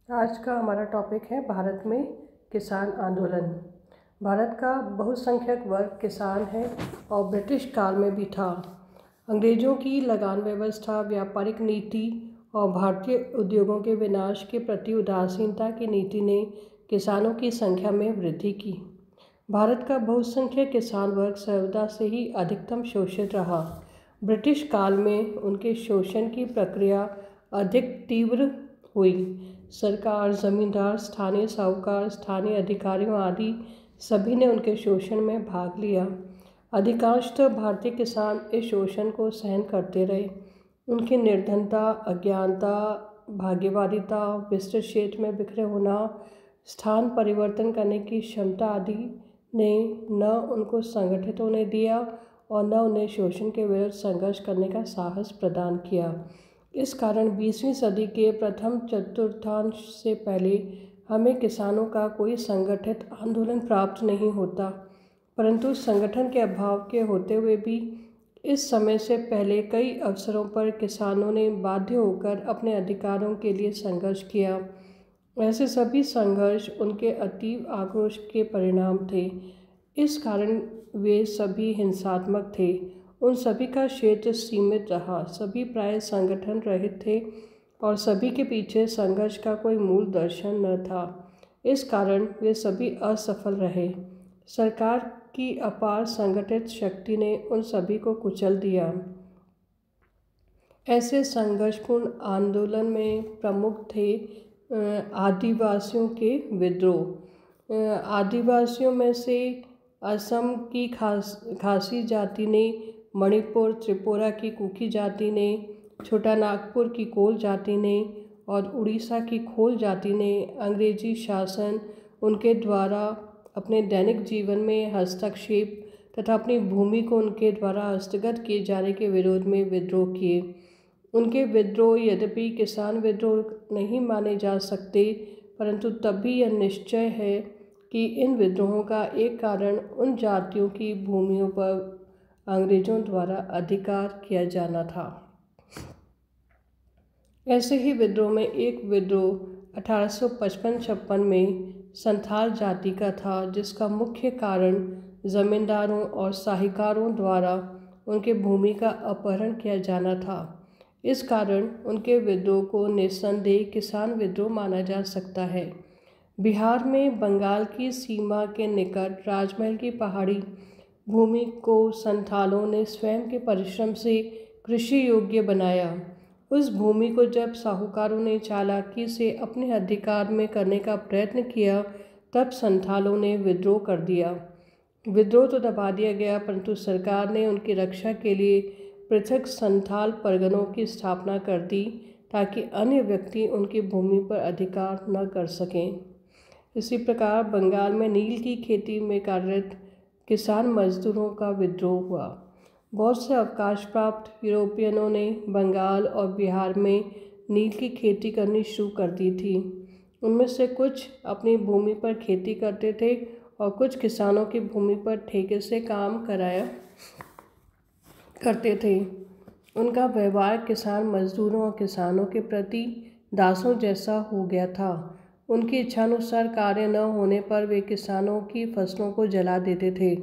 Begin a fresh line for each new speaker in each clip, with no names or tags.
आज का हमारा टॉपिक है भारत में किसान आंदोलन। भारत का बहुसंख्यक वर्ग किसान है और ब्रिटिश काल में भी था। अंग्रेज़ों की लगान व्यवस्था, व्यापारिक नीति और भारतीय उद्योगों के विनाश के प्रति उदासीनता की नीति ने किसानों की संख्या में वृद्धि की। भारत का बहुसंख्यक किसान वर्ग सर्वदा से ही अधिकतम शोषित रहा। ब्रिटिश काल में उनके शोषण की प्रक्रिया अधिक तीव्र हुई। सरकार, जमींदार, स्थानीय साहूकार, स्थानीय अधिकारियों आदि सभी ने उनके शोषण में भाग लिया। अधिकांशतः भारतीय किसान इस शोषण को सहन करते रहे। उनकी निर्धनता, अज्ञानता, भाग्यवादिता, विस्तृत क्षेत्र में बिखरे होना, स्थान परिवर्तन करने की क्षमता आदि ने न उनको संगठित होने दिया और न उन्हें शोषण के विरुद्ध संघर्ष करने का साहस प्रदान किया। इस कारण 20वीं सदी के प्रथम चतुर्थांश से पहले हमें किसानों का कोई संगठित आंदोलन प्राप्त नहीं होता, परंतु संगठन के अभाव के होते हुए भी इस समय से पहले कई अवसरों पर किसानों ने बाध्य होकर अपने अधिकारों के लिए संघर्ष किया। ऐसे सभी संघर्ष उनके अतीव आक्रोश के परिणाम थे। इस कारण वे सभी हिंसात्मक थे। उन सभी का क्षेत्र सीमित रहा, सभी प्राय संगठन रहित थे और सभी के पीछे संघर्ष का कोई मूल दर्शन न था। इस कारण वे सभी असफल रहे। सरकार की अपार संगठित शक्ति ने उन सभी को कुचल दिया। ऐसे संघर्षपूर्ण आंदोलन में प्रमुख थे आदिवासियों के विद्रोह। आदिवासियों में से असम की खासी जाति ने, मणिपुर त्रिपुरा की कुकी जाति ने, छोटा नागपुर की कोल जाति ने और उड़ीसा की खोल जाति ने अंग्रेजी शासन, उनके द्वारा अपने दैनिक जीवन में हस्तक्षेप तथा अपनी भूमि को उनके द्वारा हस्तगत किए जाने के विरोध में विद्रोह किए। उनके विद्रोह यद्यपि किसान विद्रोह नहीं माने जा सकते, परंतु तब भी यह निश्चय है कि इन विद्रोहों का एक कारण उन जातियों की भूमियों पर अंग्रेजों द्वारा अधिकार किया जाना था। ऐसे ही विद्रोह में एक विद्रोह 1855-56 में संथाल जाति का था, जिसका मुख्य कारण जमींदारों और साहूकारों द्वारा उनके भूमि का अपहरण किया जाना था। इस कारण उनके विद्रोह को निस्संदेह किसान विद्रोह माना जा सकता है। बिहार में बंगाल की सीमा के निकट राजमहल की पहाड़ी भूमि को संथालों ने स्वयं के परिश्रम से कृषि योग्य बनाया। उस भूमि को जब साहूकारों ने चालाकी से अपने अधिकार में करने का प्रयत्न किया, तब संथालों ने विद्रोह कर दिया। विद्रोह तो दबा दिया गया, परंतु सरकार ने उनकी रक्षा के लिए पृथक संथाल परगनों की स्थापना कर दी, ताकि अन्य व्यक्ति उनकी भूमि पर अधिकार न कर सकें। इसी प्रकार बंगाल में नील की खेती में कार्यरत किसान मजदूरों का विद्रोह हुआ। बहुत से अवकाश प्राप्त यूरोपियनों ने बंगाल और बिहार में नील की खेती करनी शुरू कर दी थी। उनमें से कुछ अपनी भूमि पर खेती करते थे और कुछ किसानों की भूमि पर ठेके से काम कराया करते थे। उनका व्यवहार किसान मजदूरों और किसानों के प्रति दासों जैसा हो गया था। उनकी इच्छानुसार कार्य न होने पर वे किसानों की फसलों को जला देते थे,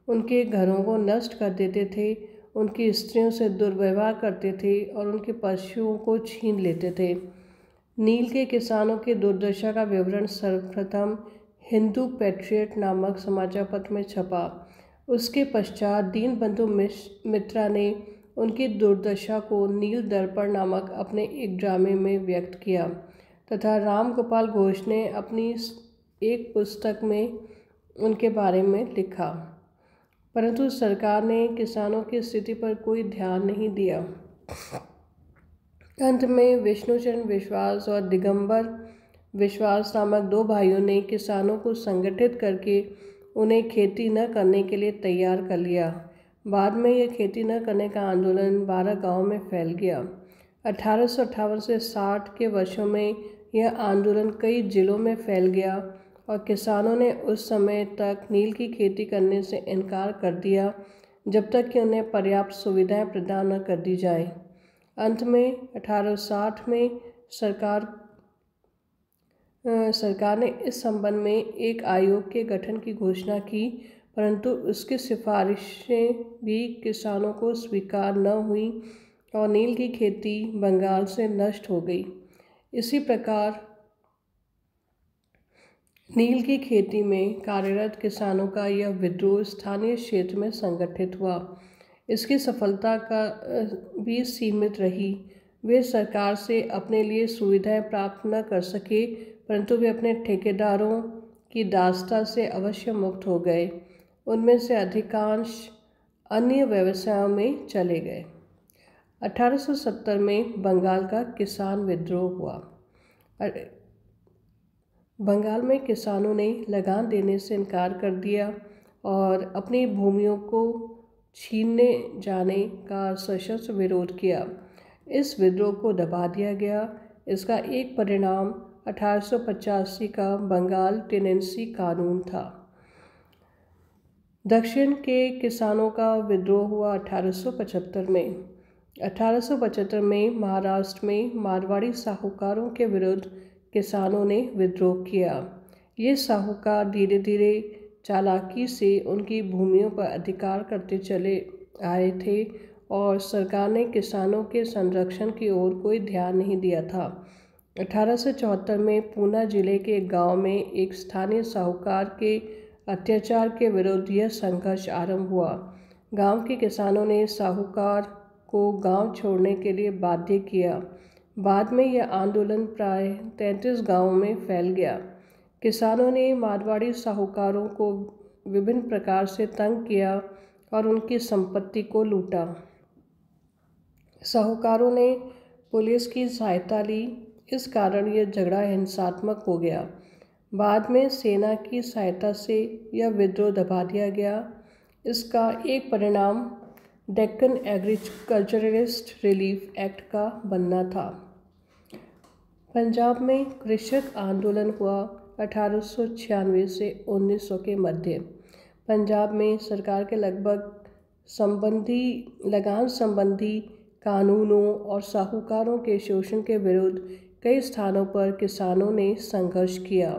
उनके घरों को नष्ट कर देते थे, उनकी स्त्रियों से दुर्व्यवहार करते थे और उनके पशुओं को छीन लेते थे। नील के किसानों की दुर्दशा का विवरण सर्वप्रथम हिंदू पैट्रियट नामक समाचार पत्र में छपा। उसके पश्चात दीनबंधु मित्रा ने उनकी दुर्दशा को नील दर्पण नामक अपने एक ड्रामे में व्यक्त किया तथा राम गोपाल घोष ने अपनी एक पुस्तक में उनके बारे में लिखा, परंतु सरकार ने किसानों की स्थिति पर कोई ध्यान नहीं दिया। अंत में विष्णुचरण विश्वास और दिगंबर विश्वास नामक दो भाइयों ने किसानों को संगठित करके उन्हें खेती न करने के लिए तैयार कर लिया। बाद में यह खेती न करने का आंदोलन 12 गांवों में फैल गया। 1858 से 60 के वर्षों में यह आंदोलन कई जिलों में फैल गया और किसानों ने उस समय तक नील की खेती करने से इनकार कर दिया, जब तक कि उन्हें पर्याप्त सुविधाएं प्रदान न कर दी जाएं। अंत में 1860 में सरकार सरकार ने इस संबंध में एक आयोग के गठन की घोषणा की, परंतु उसकी सिफारिशें भी किसानों को स्वीकार न हुई और नील की खेती बंगाल से नष्ट हो गई। इसी प्रकार नील की खेती में कार्यरत किसानों का यह विद्रोह स्थानीय क्षेत्र में संगठित हुआ। इसकी सफलता का भी सीमित रही। वे सरकार से अपने लिए सुविधाएं प्राप्त न कर सके, परंतु वे अपने ठेकेदारों की दासता से अवश्य मुक्त हो गए। उनमें से अधिकांश अन्य व्यवसायों में चले गए। 1870 में बंगाल का किसान विद्रोह हुआ। बंगाल में किसानों ने लगान देने से इनकार कर दिया और अपनी भूमियों को छीनने जाने का सशस्त्र विरोध किया। इस विद्रोह को दबा दिया गया। इसका एक परिणाम 1885 का बंगाल टेनेंसी कानून था। दक्षिण के किसानों का विद्रोह हुआ 1875 में। 1875 में महाराष्ट्र में मारवाड़ी साहूकारों के विरुद्ध किसानों ने विद्रोह किया। ये साहूकार धीरे धीरे चालाकी से उनकी भूमियों पर अधिकार करते चले आए थे और सरकार ने किसानों के संरक्षण की ओर कोई ध्यान नहीं दिया था। 1874 में पूना जिले के गांव में एक स्थानीय साहूकार के अत्याचार के विरुद्ध यह संघर्ष आरंभ हुआ। गांव के किसानों ने साहूकार को गांव छोड़ने के लिए बाध्य किया। बाद में यह आंदोलन प्राय 33 गांवों में फैल गया। किसानों ने मारवाड़ी साहूकारों को विभिन्न प्रकार से तंग किया और उनकी संपत्ति को लूटा। साहूकारों ने पुलिस की सहायता ली। इस कारण यह झगड़ा हिंसात्मक हो गया। बाद में सेना की सहायता से यह विद्रोह दबा दिया गया। इसका एक परिणाम डेक्कन एग्रीकल्चरलिस्ट रिलीफ एक्ट का बनना था। पंजाब में कृषक आंदोलन हुआ 1896 से 1900 के मध्य। पंजाब में सरकार के लगान संबंधी कानूनों और साहूकारों के शोषण के विरुद्ध कई स्थानों पर किसानों ने संघर्ष किया।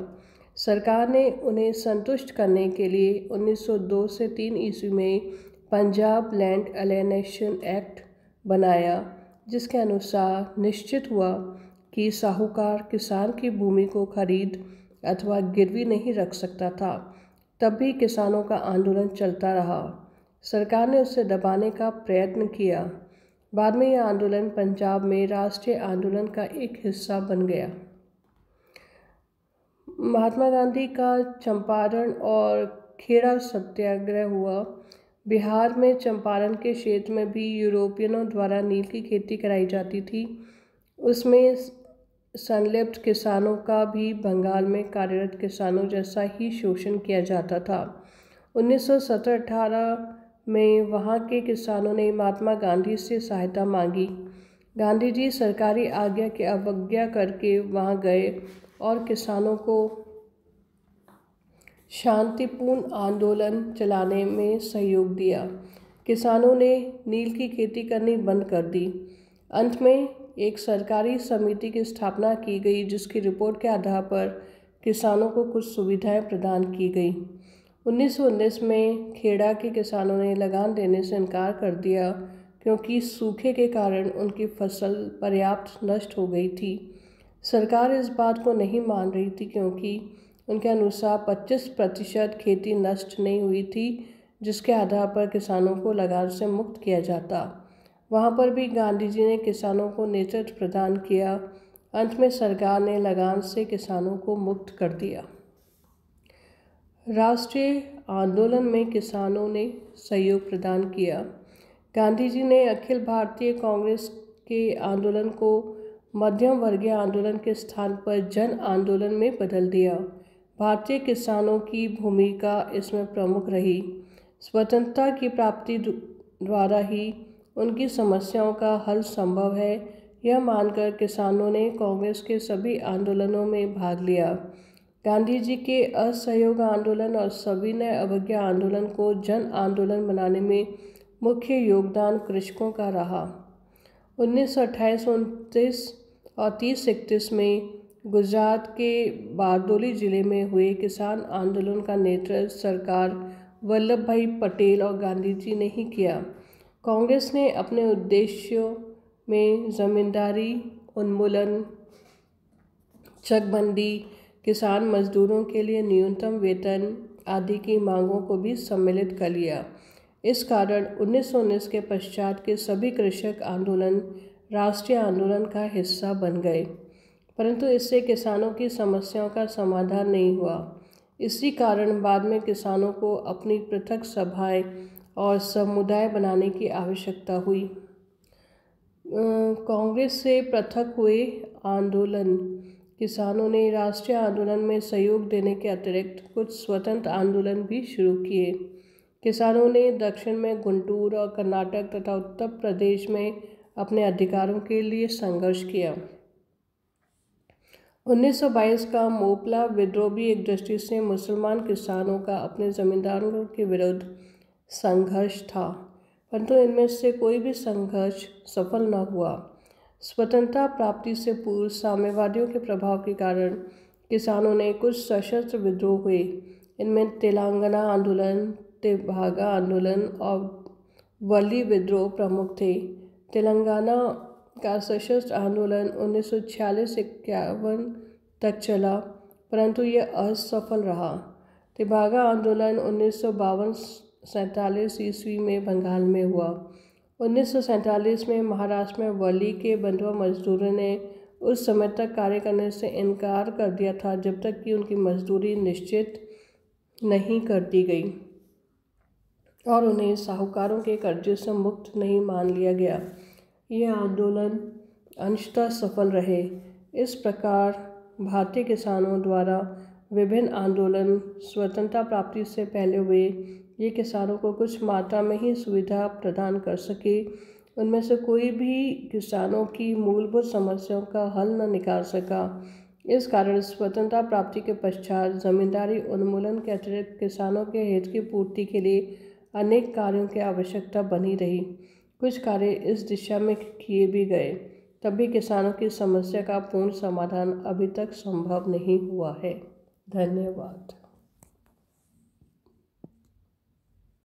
सरकार ने उन्हें संतुष्ट करने के लिए 1902 से 3 ईस्वी में पंजाब लैंड एलियनेशन एक्ट बनाया, जिसके अनुसार निश्चित हुआ कि साहूकार किसान की भूमि को खरीद अथवा गिरवी नहीं रख सकता था। तब भी किसानों का आंदोलन चलता रहा। सरकार ने उसे दबाने का प्रयत्न किया। बाद में यह आंदोलन पंजाब में राष्ट्रीय आंदोलन का एक हिस्सा बन गया। महात्मा गांधी का चंपारण और खेड़ा सत्याग्रह हुआ। बिहार में चंपारण के क्षेत्र में भी यूरोपियनों द्वारा नील की खेती कराई जाती थी। उसमें संलिप्त किसानों का भी बंगाल में कार्यरत किसानों जैसा ही शोषण किया जाता था। 1917-18 में वहाँ के किसानों ने महात्मा गांधी से सहायता मांगी। गांधी जी सरकारी आज्ञा की अवज्ञा करके वहाँ गए और किसानों को शांतिपूर्ण आंदोलन चलाने में सहयोग दिया। किसानों ने नील की खेती करनी बंद कर दी। अंत में एक सरकारी समिति की स्थापना की गई, जिसकी रिपोर्ट के आधार पर किसानों को कुछ सुविधाएं प्रदान की गई। 1919 में खेड़ा के किसानों ने लगान देने से इनकार कर दिया, क्योंकि सूखे के कारण उनकी फसल पर्याप्त नष्ट हो गई थी। सरकार इस बात को नहीं मान रही थी, क्योंकि उनके अनुसार 25% खेती नष्ट नहीं हुई थी, जिसके आधार पर किसानों को लगान से मुक्त किया जाता। वहाँ पर भी गांधी जी ने किसानों को नेतृत्व प्रदान किया। अंत में सरकार ने लगान से किसानों को मुक्त कर दिया। राष्ट्रीय आंदोलन में किसानों ने सहयोग प्रदान किया। गांधी जी ने अखिल भारतीय कांग्रेस के आंदोलन को मध्यम वर्गीय आंदोलन के स्थान पर जन आंदोलन में बदल दिया। भारतीय किसानों की भूमिका इसमें प्रमुख रही। स्वतंत्रता की प्राप्ति द्वारा ही उनकी समस्याओं का हल संभव है, यह मानकर किसानों ने कांग्रेस के सभी आंदोलनों में भाग लिया। गांधी जी के असहयोग आंदोलन और सविनय अवज्ञा आंदोलन को जन आंदोलन बनाने में मुख्य योगदान कृषकों का रहा। 1928-29 और 30-31 में गुजरात के बारडोली जिले में हुए किसान आंदोलन का नेतृत्व सरकार वल्लभ भाई पटेल और गांधी जी ने ही किया। कांग्रेस ने अपने उद्देश्यों में जमींदारी उन्मूलन, चकबंदी, किसान मजदूरों के लिए न्यूनतम वेतन आदि की मांगों को भी सम्मिलित कर लिया। इस कारण 1919 के पश्चात के सभी कृषक आंदोलन राष्ट्रीय आंदोलन का हिस्सा बन गए, परंतु इससे किसानों की समस्याओं का समाधान नहीं हुआ। इसी कारण बाद में किसानों को अपनी पृथक सभाएं और समुदाय बनाने की आवश्यकता हुई। कांग्रेस से पृथक हुए आंदोलन किसानों ने राष्ट्रीय आंदोलन में सहयोग देने के अतिरिक्त कुछ स्वतंत्र आंदोलन भी शुरू किए। किसानों ने दक्षिण में गुंटूर और कर्नाटक तथा उत्तर प्रदेश में अपने अधिकारों के लिए संघर्ष किया। 1922 का मोपला विद्रोह भी एक दृष्टि से मुसलमान किसानों का अपने जमींदारों के विरुद्ध संघर्ष था, परंतु इनमें से कोई भी संघर्ष सफल न हुआ। स्वतंत्रता प्राप्ति से पूर्व साम्यवादियों के प्रभाव के कारण किसानों ने कुछ सशस्त्र विद्रोह हुए। इनमें तेलंगाना आंदोलन, तेभागा आंदोलन और वली विद्रोह प्रमुख थे। तेलंगाना का सशस्त्र आंदोलन 1946-51 तक चला, परंतु यह असफल रहा। तेभागा आंदोलन 1952-47 ईस्वी में बंगाल में हुआ। 1947 में महाराष्ट्र में वली के बंधुआ मजदूरों ने उस समय तक कार्य करने से इनकार कर दिया था जब तक कि उनकी मजदूरी निश्चित नहीं कर दी गई और उन्हें साहूकारों के कर्जे से मुक्त नहीं मान लिया गया। ये आंदोलन अंशतः सफल रहे। इस प्रकार भारतीय किसानों द्वारा विभिन्न आंदोलन स्वतंत्रता प्राप्ति से पहले हुए। ये किसानों को कुछ मात्रा में ही सुविधा प्रदान कर सके। उनमें से कोई भी किसानों की मूलभूत समस्याओं का हल न निकाल सका। इस कारण स्वतंत्रता प्राप्ति के पश्चात जमींदारी उन्मूलन के अतिरिक्त किसानों के हित की पूर्ति के लिए अनेक कार्यों की आवश्यकता बनी रही। कुछ कार्य इस दिशा में किए भी गए, तब भी किसानों की समस्या का पूर्ण समाधान अभी तक संभव नहीं हुआ है। धन्यवाद।